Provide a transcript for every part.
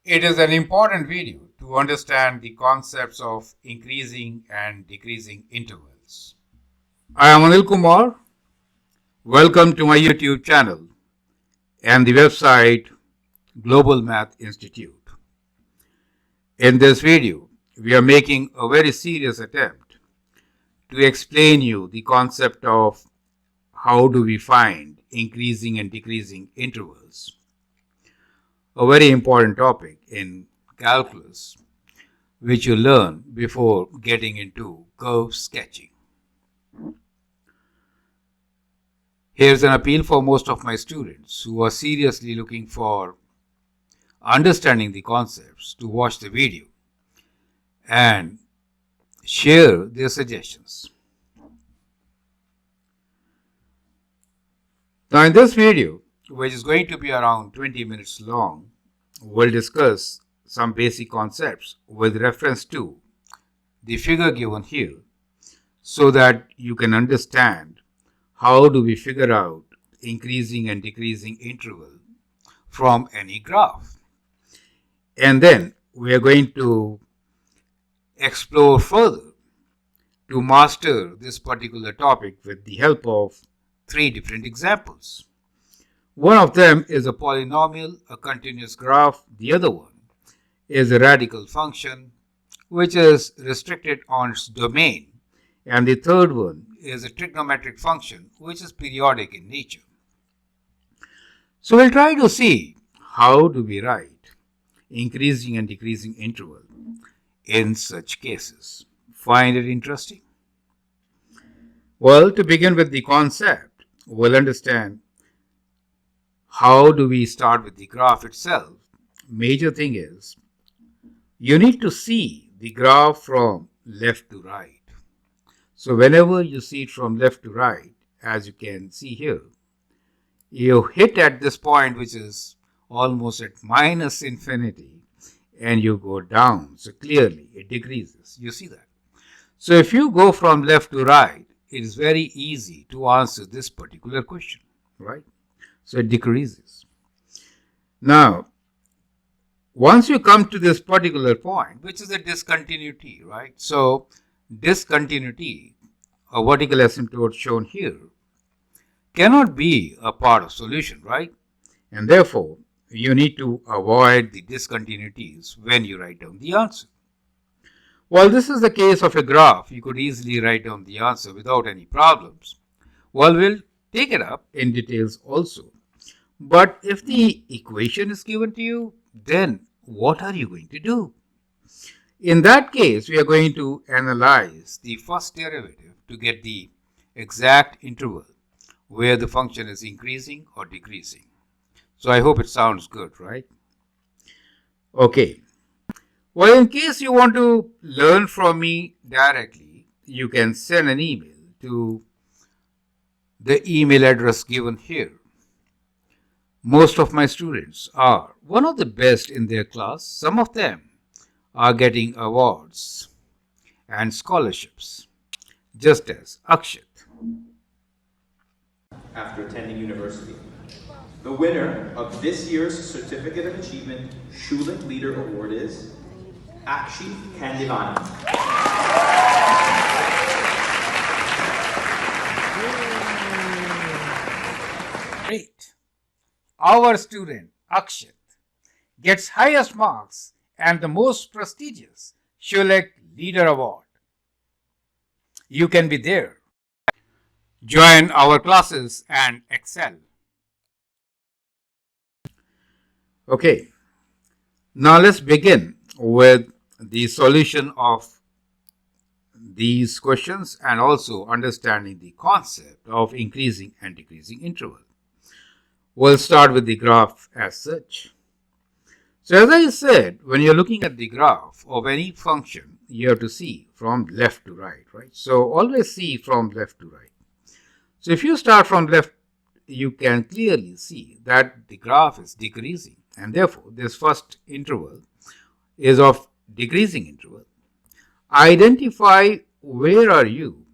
It is an important video to understand the concepts of increasing and decreasing intervals. I am Anil Kumar. Welcome to my YouTube channel and the website Global Math Institute. In this video, we are making a very serious attempt to explain you the concept of how do we find increasing and decreasing intervals. A very important topic in calculus, which you learn before getting into curve sketching. Here's an appeal for most of my students who are seriously looking for understanding the concepts to watch the video and share their suggestions. Now in this video, which is going to be around 20 minutes long, we'll discuss some basic concepts with reference to the figure given here so that you can understand how do we figure out increasing and decreasing interval from any graph. And then we are going to explore further to master this particular topic with the help of 3 different examples. One of them is a polynomial, a continuous graph. The other one is a radical function, which is restricted on its domain. And the third one is a trigonometric function, which is periodic in nature. So we'll try to see how do we write increasing and decreasing interval in such cases. Find it interesting? Well, to begin with the concept, we'll understand how do we start with the graph itself. Major thing is you need to see the graph from left to right. So whenever you see it from left to right, as you can see here, you hit at this point which is almost at minus infinity and you go down. So clearly it decreases. You see that. So if you go from left to right, it is very easy to answer this particular question, right? So it decreases. Now, once you come to this particular point, which is a discontinuity, right? So discontinuity, a vertical asymptote shown here, cannot be a part of solution, right? And therefore, you need to avoid the discontinuities when you write down the answer. While this is the case of a graph, you could easily write down the answer without any problems. Well, we'll take it up in details also. But if the equation is given to you, then what are you going to do? In that case, we are going to analyze the first derivative to get the exact interval where the function is increasing or decreasing. So I hope it sounds good, right? Okay. Well, in case you want to learn from me directly, you can send an email to the email address given here. Most of my students are one of the best in their class. Some of them are getting awards and scholarships, just as Akshit. After attending university. The winner of this year's Certificate of Achievement Schulich Leader Award is Akshi Kandivani. Great. Our student Akshit gets highest marks and the most prestigious Schulich Leader Award. You can be there. Join our classes and excel. Okay, now let's begin with the solution of these questions and also understanding the concept of increasing and decreasing interval. We'll start with the graph as such. So as I said, when you're looking at the graph of any function, you have to see from left to right, right? So always see from left to right. So if you start from left, you can clearly see that the graph is decreasing, and therefore this first interval is of decreasing interval. Identify where are you?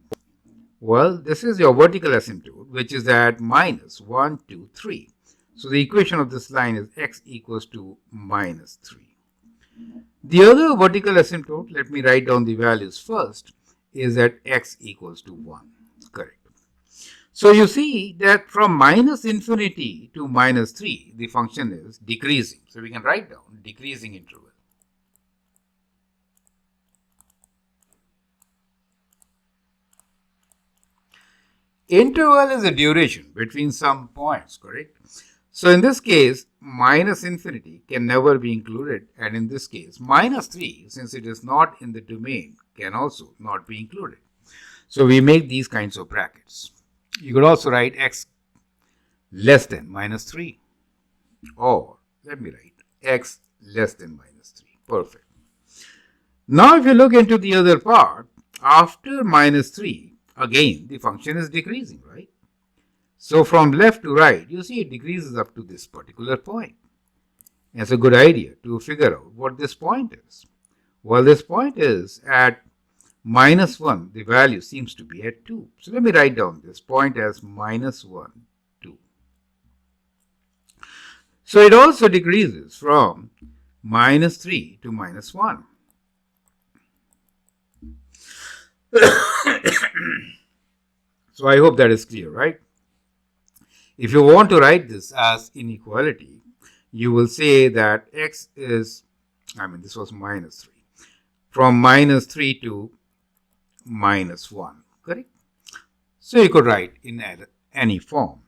Well, this is your vertical asymptote, which is at minus 1, 2, 3. So the equation of this line is x equals to minus 3. The other vertical asymptote, let me write down the values first, is at x equals to 1. Correct. So you see that from minus infinity to minus 3, the function is decreasing. So we can write down decreasing interval. Interval is a duration between some points, correct? So in this case, minus infinity can never be included, and in this case, minus 3, since it is not in the domain, can also not be included. So we make these kinds of brackets. You could also write x less than minus 3, or let me write x less than minus 3. Perfect. Now if you look into the other part, after minus 3, again the function is decreasing, right? So from left to right, you see it decreases up to this particular point. It's a good idea to figure out what this point is. Well, this point is at minus 1, the value seems to be at 2. So let me write down this point as minus 1, 2. So it also decreases from minus 3 to minus 1. So I hope that is clear, right? If you want to write this as inequality, you will say that x is, this was minus 3. From minus 3 to minus 1, correct? So you could write in any form.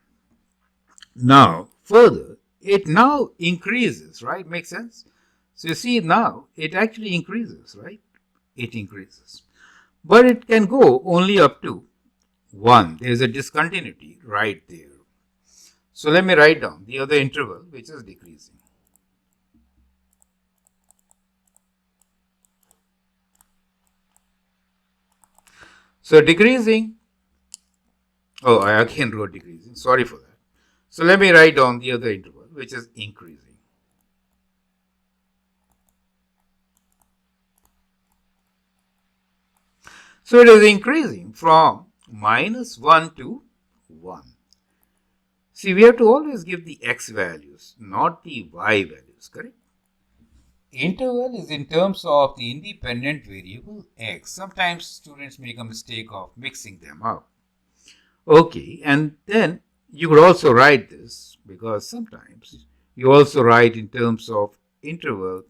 Now, further, it now increases, right? Makes sense? So you see now, it actually increases, right? It increases. But it can go only up to 1. There's a discontinuity right there. So let me write down the other interval, which is decreasing. So decreasing, I again wrote decreasing, sorry for that. So let me write down the other interval, which is increasing. So it is increasing from minus 1 to 1. See, we have to always give the x values, not the y values, correct? Interval is in terms of the independent variable x. Sometimes students make a mistake of mixing them up. Okay, and then you could also write this, because sometimes you also write in terms of interval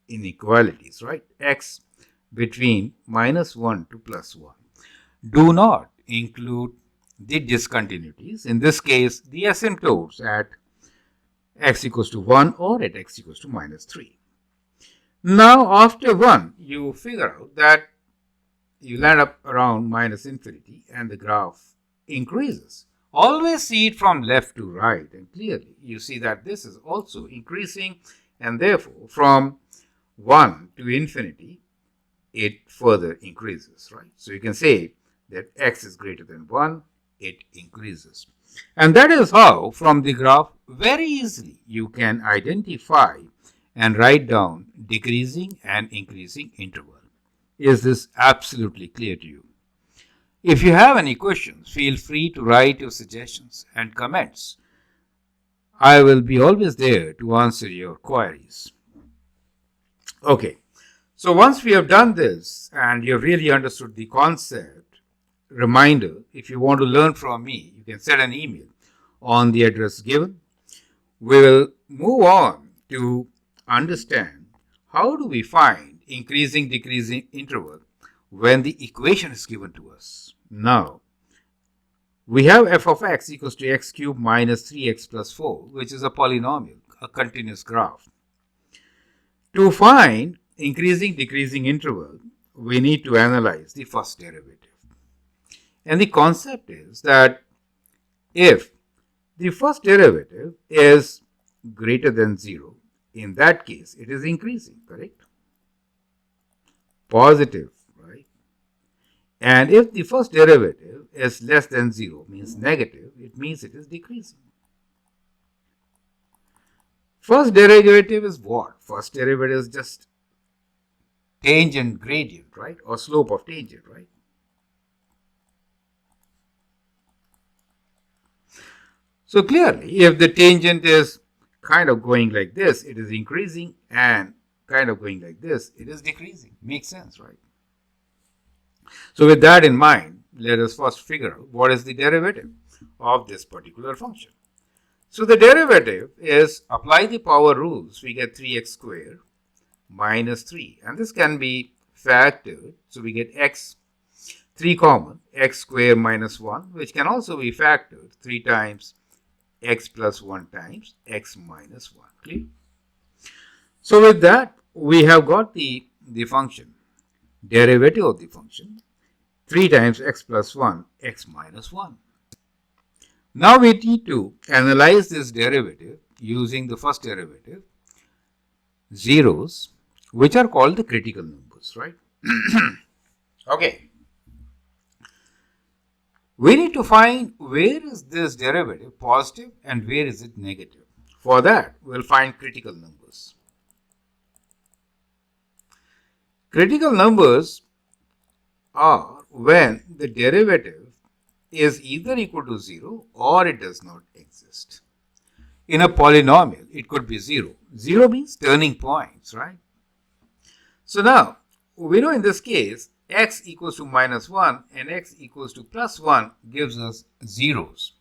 inequalities, right? X between minus 1 to plus 1. Do not include the discontinuities. In this case, the asymptotes at x equals to 1 or at x equals to minus 3. Now, after 1, you figure out that you land up around minus infinity and the graph increases. Always see it from left to right, and clearly you see that this is also increasing, and therefore from 1 to infinity, it further increases, right? So you can say that x is greater than 1, it increases. And that is how, from the graph, very easily you can identify and write down decreasing and increasing interval. Is this absolutely clear to you? If you have any questions, feel free to write your suggestions and comments. I will be always there to answer your queries. Okay, so once we have done this and you've really understood the concept, reminder, if you want to learn from me, you can send an email on the address given. We will move on to understand how do we find increasing decreasing interval when the equation is given to us. Now, we have f of x equals to x cubed minus 3x plus 4, which is a polynomial, a continuous graph. To find increasing decreasing interval, we need to analyze the first derivative. And the concept is that if the first derivative is greater than 0, in that case, it is increasing, correct? Positive, right? And if the first derivative is less than 0, means negative, it means it is decreasing. First derivative is what? First derivative is just tangent gradient, right? Or slope of tangent, right? So clearly, if the tangent is kind of going like this, it is increasing, and kind of going like this, it is decreasing. Makes sense, right? So with that in mind, let us first figure out what is the derivative of this particular function. So the derivative is, apply the power rules, we get 3x squared minus 3. And this can be factored. So we get x, 3 common, x squared minus 1, which can also be factored 3 times x plus 1 times x minus 1. Clear? So with that, we have got the function, derivative of the function, 3 times x plus 1, x minus 1. Now we need to analyze this derivative using the first derivative, zeros, which are called the critical numbers, right? Okay. We need to find where is this derivative positive and where is it negative. For that, we'll find critical numbers. Critical numbers are when the derivative is either equal to 0 or it does not exist. In a polynomial, it could be 0. 0 means turning points, right? So now, we know in this case, x equals to minus 1 and x equals to plus 1 gives us zeros.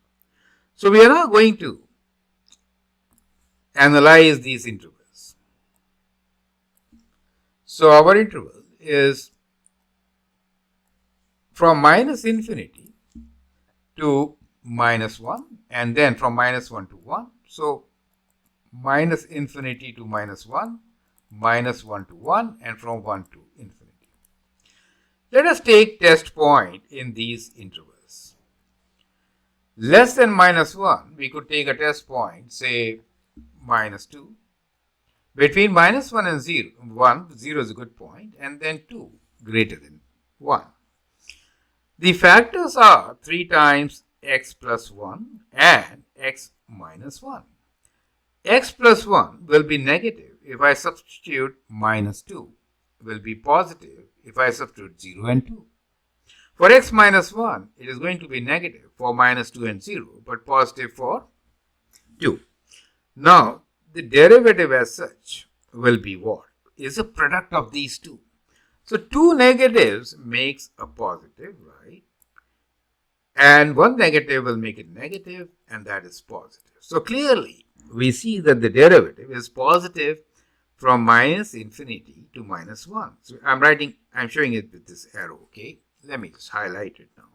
So we are now going to analyze these intervals. So our interval is from minus infinity to minus 1 and then from minus 1 to 1. So minus infinity to minus 1, minus 1 to 1 and from 1 to infinity. Let us take test point in these intervals. Less than minus 1, we could take a test point, say minus 2. Between minus 1 and 0, 0 is a good point, and then 2 greater than 1. The factors are 3 times x plus 1 and x minus 1. X plus 1 will be negative if I substitute minus 2, will be positive if I substitute 0 and 2. For x minus 1, it is going to be negative for minus 2 and 0, but positive for 2. Now, the derivative as such will be what? Is a product of these two. So, two negatives makes a positive, right? And one negative will make it negative, and that is positive. So, clearly, we see that the derivative is positive from minus infinity to minus 1. So, I'm showing it with this arrow, okay? Let me just highlight it now.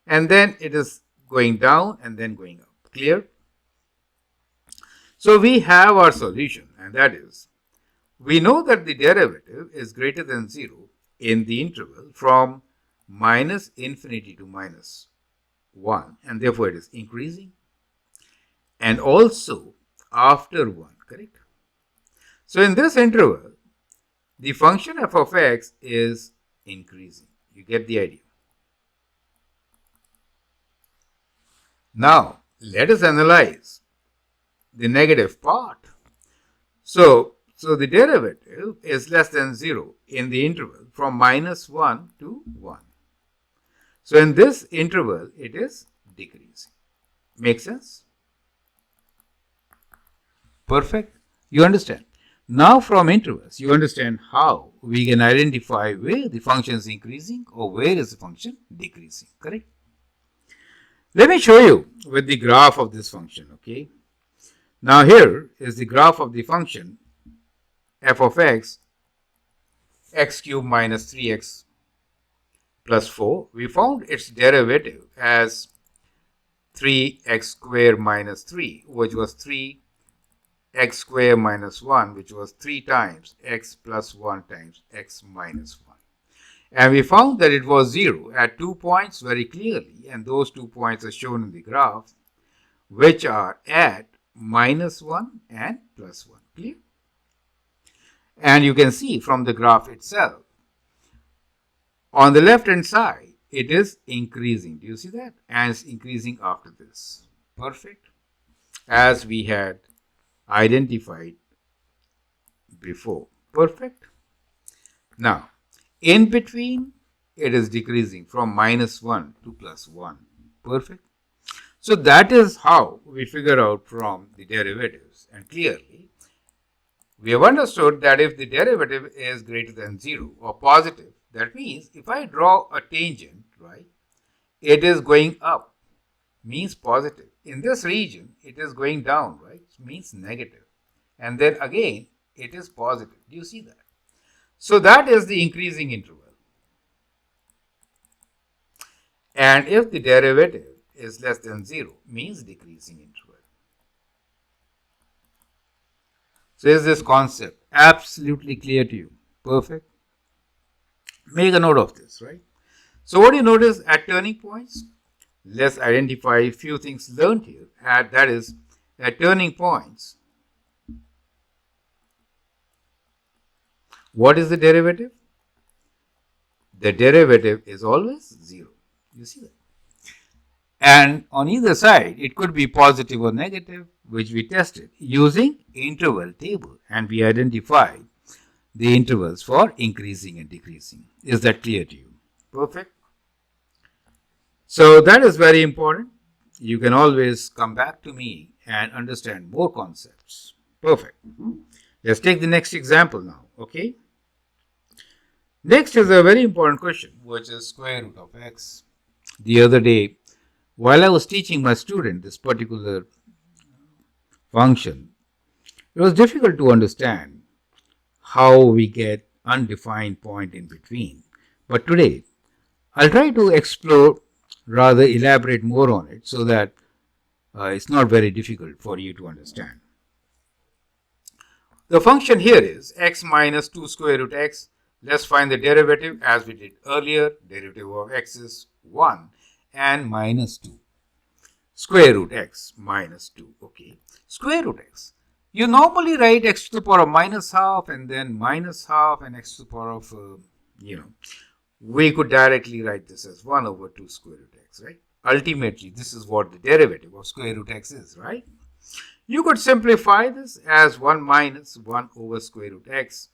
And then it is going down and then going up. Clear? So, we have our solution, and that is, we know that the derivative is greater than 0 in the interval from minus infinity to minus 1, and therefore it is increasing, and also after 1, correct? So in this interval, the function f of x is increasing. You get the idea. Now, let us analyze the negative part. So the derivative is less than 0 in the interval from minus 1 to 1. So in this interval, it is decreasing. Make sense? Perfect. You understand? Now from intervals, you understand how we can identify where the function is increasing or where is the function decreasing. Correct? Let me show you with the graph of this function. Okay. Now here is the graph of the function f of x, x cubed minus 3x plus 4. We found its derivative as 3x squared minus 3, which was 3x squared minus 1, which was 3 times x plus 1 times x minus 1. And we found that it was 0 at 2 points very clearly, and those 2 points are shown in the graph, which are at minus 1 and plus 1. Clear? And you can see from the graph itself, on the left hand side, it is increasing. Do you see that? And it's increasing after this. Perfect. As we had identified before. Perfect. Now, in between, it is decreasing from minus 1 to plus 1. Perfect. So that is how we figure out from the derivatives. And clearly, We have understood that if the derivative is greater than 0 or positive, that means if I draw a tangent, right, it is going up, means positive. In this region, it is going down, right, means negative. And then again, it is positive. Do you see that? So that is the increasing interval. And if the derivative is less than 0, means decreasing interval. So is this concept absolutely clear to you? Perfect. Make a note of this, right? So what do you notice at turning points? Let's identify a few things learned here. That is, at turning points, what is the derivative? The derivative is always 0. You see that? And on either side, it could be positive or negative, which we tested using interval table. And we identified the intervals for increasing and decreasing. Is that clear to you? Perfect. So that is very important. You can always come back to me and understand more concepts. Perfect. Let's take the next example now, okay? Next is a very important question, which is square root of x. The other day, while I was teaching my student this particular function, it was difficult to understand how we get undefined point in between. But today, I'll try to explore, rather elaborate more on it so that it's not very difficult for you to understand. The function here is x minus 2 square root x. Let's find the derivative as we did earlier. Derivative of x is 1 and minus 2. Square root x minus 2. Okay. Square root x. You normally write x to the power of minus half and then minus half and x to the power of, we could directly write this as 1 over 2 square root x, right? Ultimately, this is what the derivative of square root x is, right? You could simplify this as 1 minus 1 over square root x.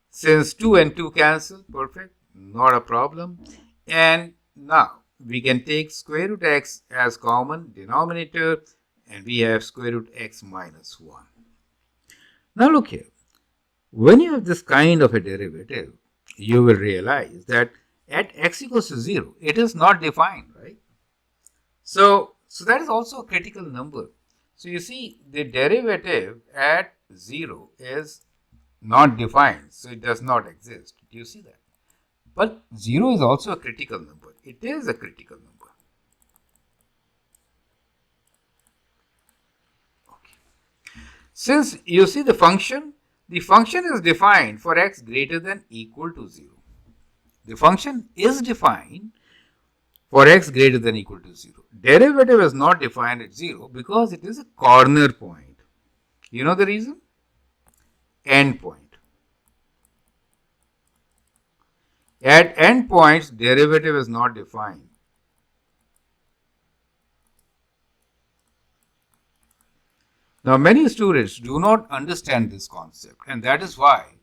Since 2 and 2 cancel, perfect, not a problem. And now we can take square root x as common denominator and we have square root x minus 1. Now look here. When you have this kind of a derivative, you will realize that at x equals to 0, it is not defined, right? So that is also a critical number. So you see, the derivative at 0 is not defined, so it does not exist. Do you see that? But 0 is also a critical number. It is a critical number. Okay. Since you see the function is defined for x greater than equal to 0. The function is defined for x greater than equal to 0. Derivative is not defined at 0 because it is a corner point. You know the reason? End point. At end points, derivative is not defined. Now, many students do not understand this concept, and that is why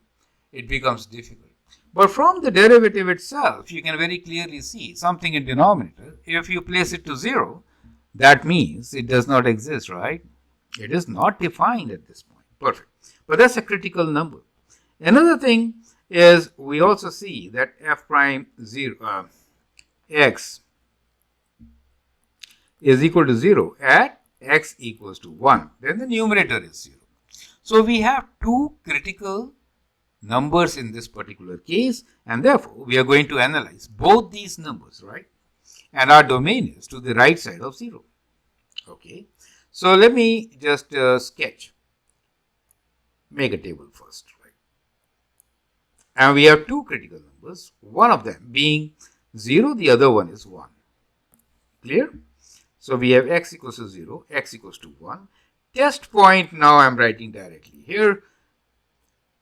it becomes difficult. But from the derivative itself, you can very clearly see something in denominator. If you place it to 0, that means it does not exist, right? It is not defined at this point. Perfect. But that's a critical number. Another thing is we also see that f prime 0 x is equal to 0 at x equals to 1. Then the numerator is 0. So we have two critical numbers in this particular case, and therefore we are going to analyze both these numbers, right? And our domain is to the right side of 0. Okay. So let me just sketch. Make a table first, right? And we have two critical numbers, one of them being 0, the other one is 1. Clear? So we have x equals to 0, x equals to 1. Test point now I am writing directly here.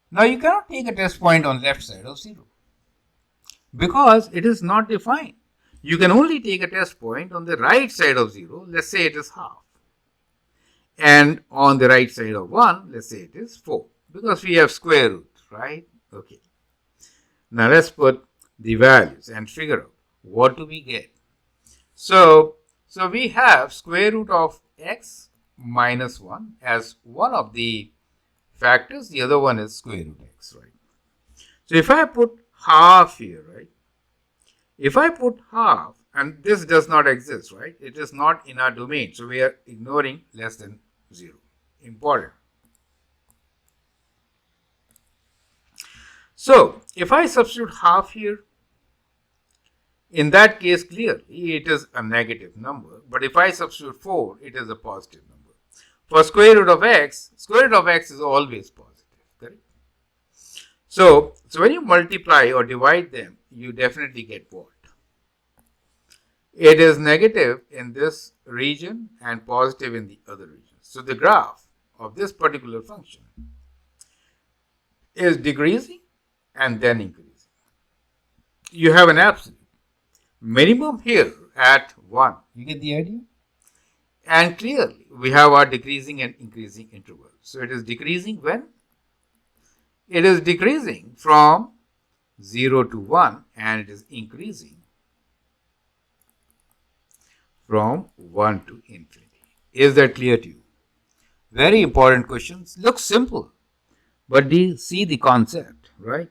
Now you cannot take a test point on left side of 0 because it is not defined. You can only take a test point on the right side of 0, let's say it is half. And on the right side of 1, let's say it is 4 because we have square root, right? Okay. Now let's put the values and figure out what do we get. So we have square root of x minus 1 as one of the factors, the other one is square root x, right? So if I put half here, right? If I put half, and this does not exist, right? It is not in our domain, so we are ignoring less than 0. Important. So if I substitute half here, in that case, clearly it is a negative number. But if I substitute 4, it is a positive number. For square root of x is always positive, correct? So when you multiply or divide them, you definitely get what? It is negative in this region and positive in the other region. So the graph of this particular function is decreasing and then increasing. You have an absolute minimum here at 1. You get the idea? And clearly, we have our decreasing and increasing intervals. So it is decreasing when? It is decreasing from 0 to 1, and it is increasing from 1 to infinity. Is that clear to you? Very important questions. Looks simple, but do you see the concept, right?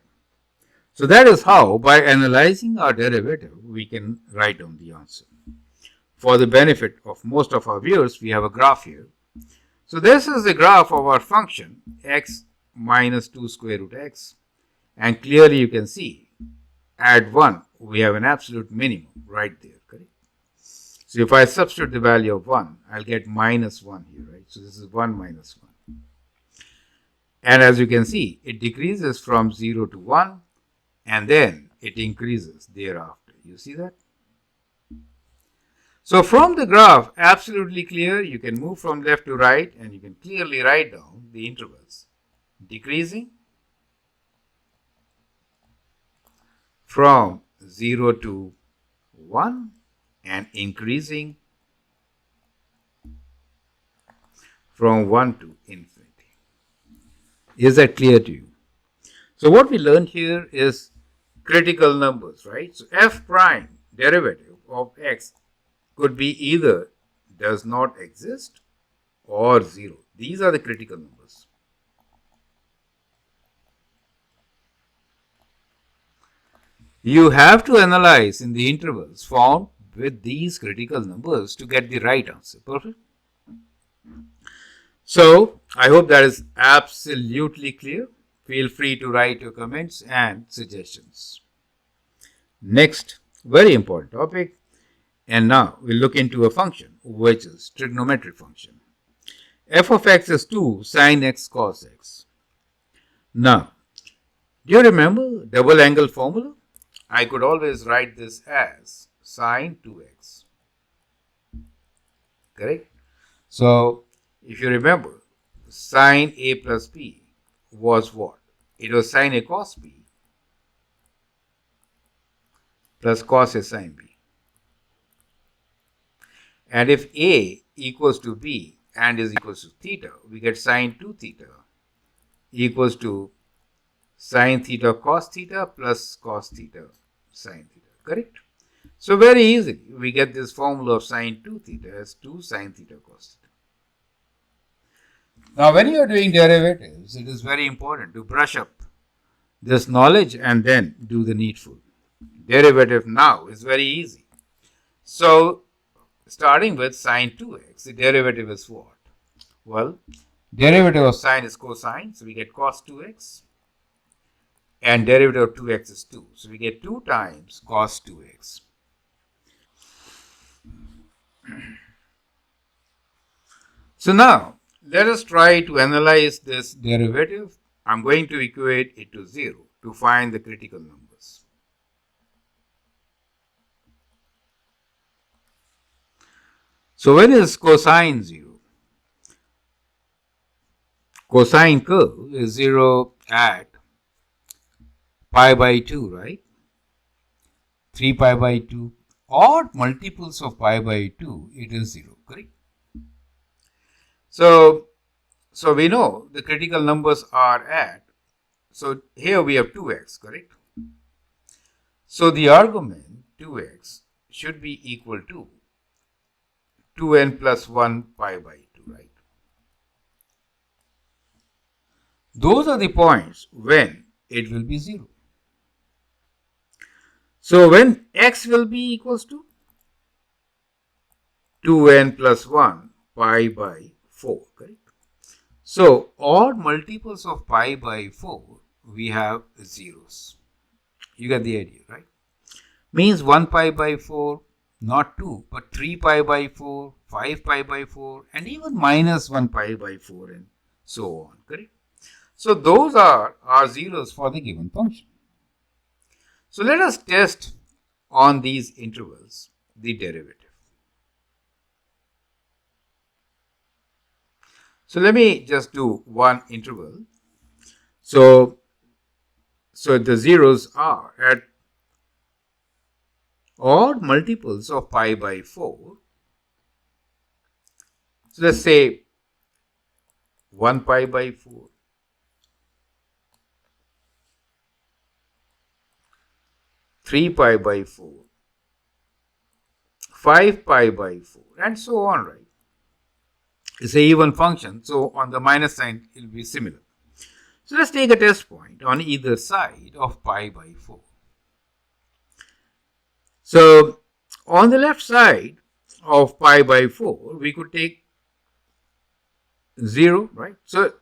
So that is how, by analyzing our derivative, we can write down the answer. For the benefit of most of our viewers, we have a graph here. So this is the graph of our function x minus 2 square root x. And clearly you can see at 1, we have an absolute minimum right there, correct? So if I substitute the value of 1, I'll get minus 1 here, right? So this is 1 minus 1. And as you can see, it decreases from 0 to 1, and then it increases thereafter. You see that? So from the graph, absolutely clear, you can move from left to right, and you can clearly write down the intervals. Decreasing from 0 to 1 and increasing from 1 to infinity. Is that clear to you? So what we learned here is critical numbers, right? So f prime derivative of x could be either does not exist or 0. These are the critical numbers. You have to analyze in the intervals found with these critical numbers to get the right answer. Perfect? So, I hope that is absolutely clear. Feel free to write your comments and suggestions. Next, very important topic. And now we'll look into a function, which is trigonometric function. F of x is 2 sine x cos x. Now, do you remember double angle formula? I could always write this as sine 2x. Correct? So, if you remember, sine a plus b was what? It was sine a cos b plus cos a sine b. And if a equals to b and is equals to theta, we get sine 2 theta equals to sine theta cos theta plus cos theta sine theta. Correct? So very easily, we get this formula of sine 2 theta as 2 sine theta cos theta. Now, when you are doing derivatives, it is very important to brush up this knowledge and then do the needful. Derivative now is very easy. So, starting with sine 2x, the derivative is what? Well, derivative of sine is cosine, so we get cos 2x. And derivative of 2x is 2. So we get 2 times cos 2x. So now, let us try to analyze this derivative. I'm going to equate it to 0 to find the critical numbers. So when is cosine 0? Cosine curve is 0 at pi by 2, right? 3 pi by 2 or multiples of pi by 2, it is 0, correct? So we know the critical numbers are at, so here we have 2x, correct? So the argument 2x should be equal to 2n plus 1 pi by 2, right? those are the points when it will be 0. So when x will be equals to 2n plus 1 pi by 4, correct? So odd multiples of pi by 4, we have zeros. You get the idea, right? Means 1 pi by 4, not 2, but 3 pi by 4, 5 pi by 4, and even minus 1 pi by 4, and so on, correct? So those are our zeros for the given function. So let us test on these intervals the derivative. So let me just do one interval. So the zeros are at odd multiples of pi by 4. So let's say 1 pi by 4, 3 pi by 4, 5 pi by 4, and so on, right? It's an even function, so on the minus sign it will be similar. So let's take a test point on either side of pi by 4. So on the left side of pi by 4, we could take 0, right? So,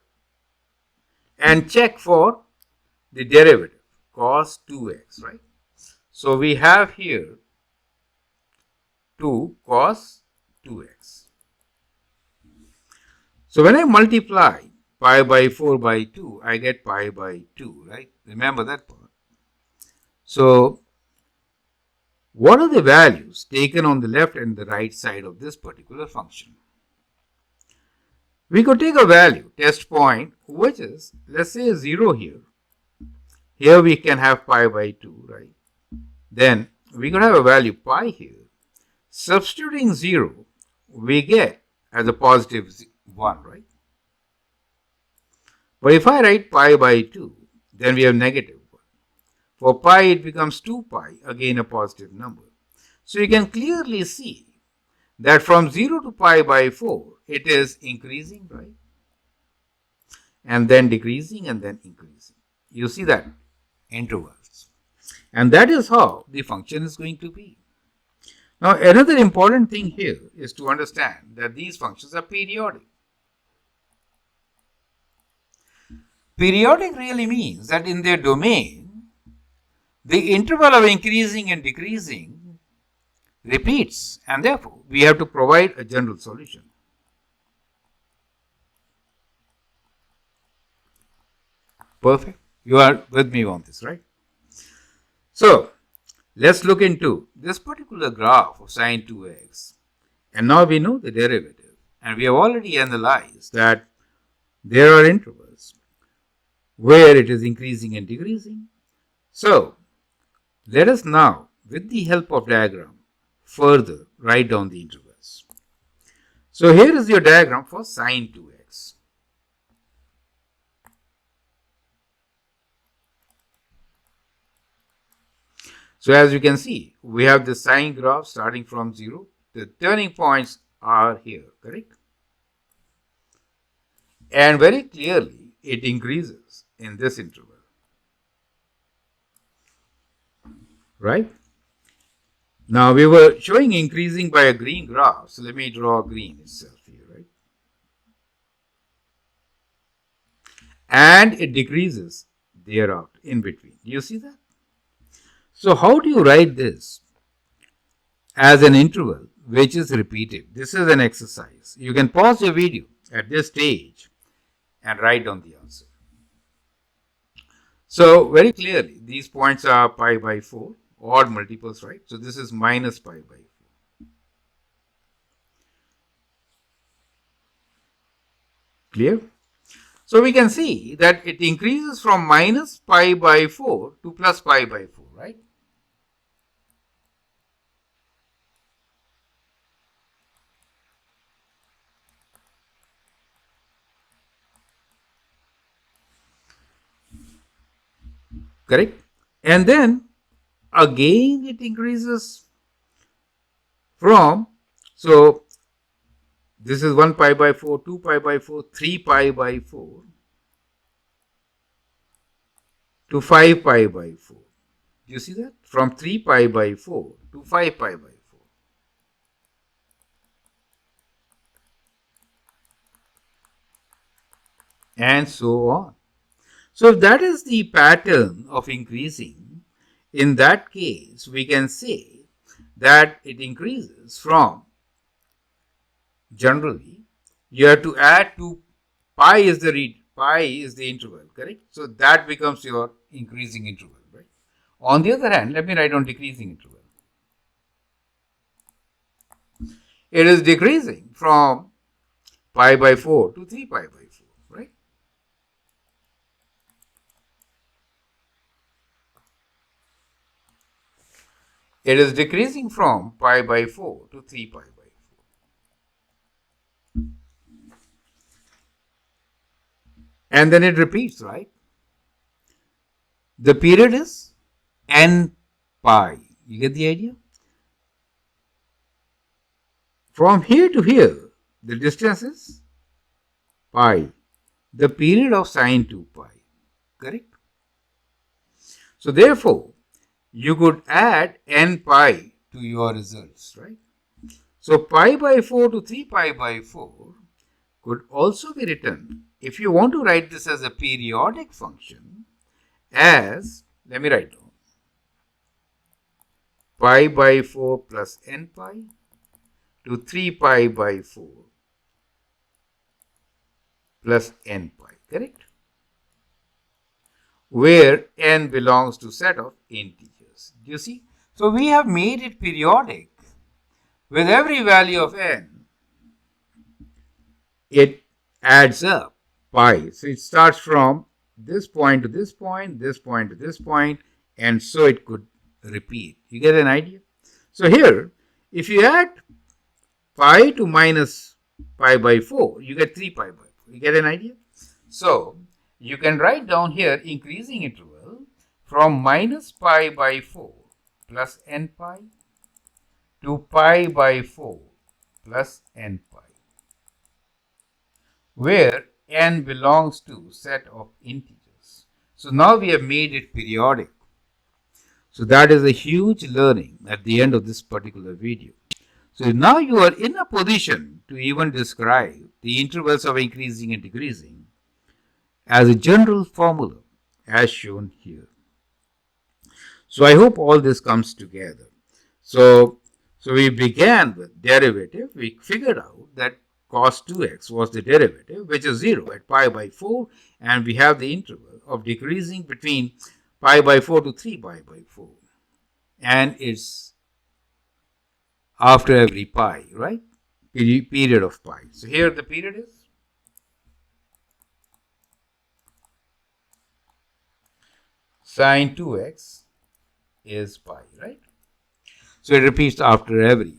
and check for the derivative, cos 2x, right? So we have here 2 cos 2x. So when I multiply pi by 4 by 2, I get pi by 2, right? Remember that part. So what are the values taken on the left and the right side of this particular function? We could take a value, test point, which is, let's say 0 here. Here we can have pi by 2, right? Then we could have a value pi here. Substituting 0, we get as a positive 1, right? But if I write pi by 2, then we have negative 1. For pi, it becomes 2 pi, again a positive number. So you can clearly see that from 0 to pi by 4, it is increasing, right? And then decreasing and then increasing. You see that? Intervals. And that is how the function is going to be. Now, another important thing here is to understand that these functions are periodic. Periodic really means that in their domain, the interval of increasing and decreasing repeats, and therefore we have to provide a general solution. Perfect. You are with me on this, right? So let's look into this particular graph of sine 2x. And now we know the derivative. And we have already analyzed that there are intervals where it is increasing and decreasing. So let us now, with the help of diagram, further write down the intervals. So here is your diagram for sine 2x. So as you can see, we have the sine graph starting from 0. The turning points are here, correct? And very clearly, it increases in this interval. Right? Now, we were showing increasing by a green graph. So let me draw green itself here, right? And it decreases thereafter in between. Do you see that? So how do you write this as an interval which is repeated? This is an exercise. You can pause your video at this stage and write down the answer. So very clearly, these points are pi by 4, odd multiples, right? So this is minus pi by 4. Clear? So we can see that it increases from minus pi by 4 to plus pi by 4, right? Correct? And then again it increases from, so this is 1 pi by 4, 2 pi by 4, 3 pi by 4. to 5 pi by 4. You see that? From 3 pi by 4 to 5 pi by 4. And so on. So if that is the pattern of increasing, in that case, we can say that it increases from, generally, you have to add to pi is the interval, correct? So that becomes your increasing interval, right? On the other hand, let me write down decreasing interval. It is decreasing from pi by 4 to 3 pi by 4, right? It is decreasing from pi by 4 to 3 pi by 4. And then it repeats, right? The period is n pi. You get the idea? From here to here, the distance is pi. The period of sine 2 pi. Correct? So therefore, you could add n pi to your results, right? So pi by 4 to 3 pi by 4 could also be written, if you want to write this as a periodic function, as, let me write down, pi by 4 plus n pi to 3 pi by 4 plus n pi, correct? Where n belongs to set of integers. Do you see? So we have made it periodic. With every value of n, it adds up pi. So it starts from this point to this point, this point to this point, and so it could repeat. You get an idea? So here, if you add pi to minus pi by 4, you get 3 pi by 4. You get an idea? So you can write down here increasing interval from minus pi by 4 plus n pi to pi by 4 plus n pi, where n belongs to set of integers. So now we have made it periodic. So that is a huge learning at the end of this particular video. So now you are in a position to even describe the intervals of increasing and decreasing as a general formula as shown here. So I hope all this comes together. So we began with derivative. We figured out that cos 2x was the derivative, which is 0 at pi by 4, and we have the interval of decreasing between pi by 4 to 3 pi by 4. And it's after every pi, right? Period of pi. So here the period is sine 2x is pi, right? So it repeats after every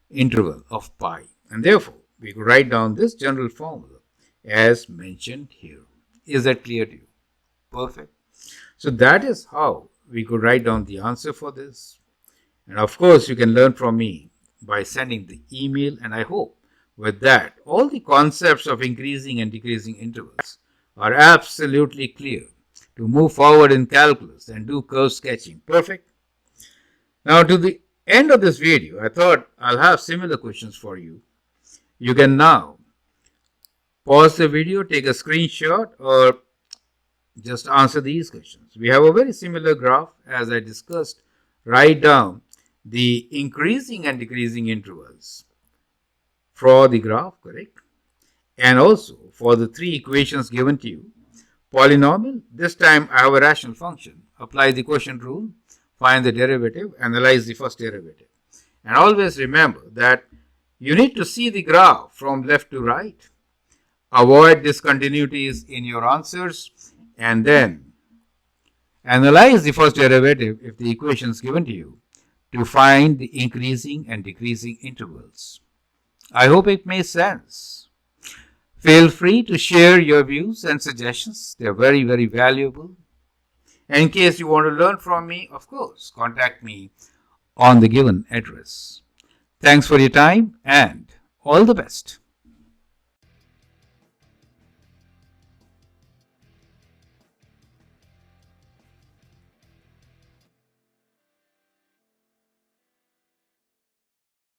interval of pi. And therefore, we could write down this general formula as mentioned here. Is that clear to you? Perfect. So that is how we could write down the answer for this. And of course, you can learn from me by sending the email. And I hope with that, all the concepts of increasing and decreasing intervals are absolutely clear to move forward in calculus and do curve sketching. Perfect. Now to the end of this video, I thought I'll have similar questions for you. You can now pause the video, take a screenshot, or just answer these questions. We have a very similar graph as I discussed. Write down the increasing and decreasing intervals for the graph, correct? And also for the three equations given to you. Polynomial, this time I have a rational function. Apply the quotient rule, find the derivative, analyze the first derivative. And always remember that you need to see the graph from left to right. Avoid discontinuities in your answers, and then analyze the first derivative if the equation is given to you to find the increasing and decreasing intervals. I hope it makes sense. Feel free to share your views and suggestions. They're very, very valuable. And in case you want to learn from me, of course, contact me on the given address. Thanks for your time and all the best.